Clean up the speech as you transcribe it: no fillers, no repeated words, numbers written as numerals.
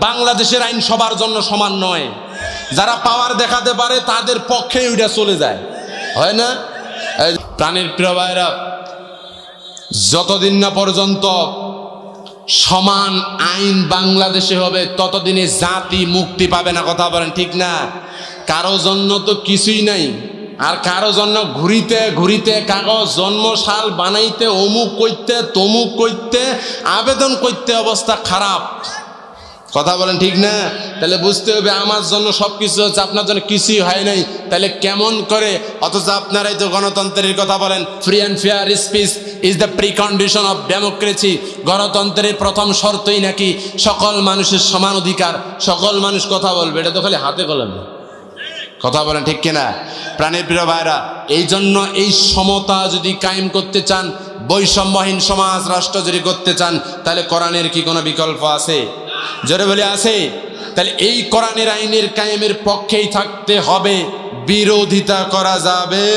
বাংলাদেশের আইন সবার জন্য সমান নয়। যারা পাওয়ার দেখাতে পারে তাদের পক্ষে ওইটা চলে যায়, হয় না? প্রাণের প্রিয় ভাইরা, যতদিন না পর্যন্ত সমান আইন বাংলাদেশে হবে ততদিনে জাতি মুক্তি পাবে না। কথা বলেন ঠিক না? কারো জন্য তো কিছুই নাই, আর কারো জন্য ঘুরিতে ঘুরিতে কাগজ জন্মসাল বানাইতে অমুক করতে তমুক করতে আবেদন করতে অবস্থা খারাপ। কথা বলেন ঠিক না? তাহলে বুঝতে হবে আমার জন্য সব কিছু হচ্ছে, আপনার জন্য কিছুই হয় নাই। তাহলে কেমন করে? অথচ আপনারাই তো গণতন্ত্রের কথা বলেন, free and fair speech is the precondition of democracy. গণতন্ত্রের প্রথম শর্তই নাকি সকল মানুষের সমান অধিকার, সকল মানুষ কথা বলবে। এটা তো খালি হাতে কলমে। কথা বলেন ঠিক কিনা? প্রাণের প্রিয় ভাইরা, এই জন্য এই সমতা যদি কায়েম করতে চান, বৈষম্যহীন সমাজ রাষ্ট্র যদি করতে চান, তাহলে কোরআনের কি কোনো বিকল্প আছে? জোরে বলে আছে? তাহলে এই কোরআনের আইনের কায়েমের পক্ষেই থাকতে হবে, বিরোধিতা করা যাবে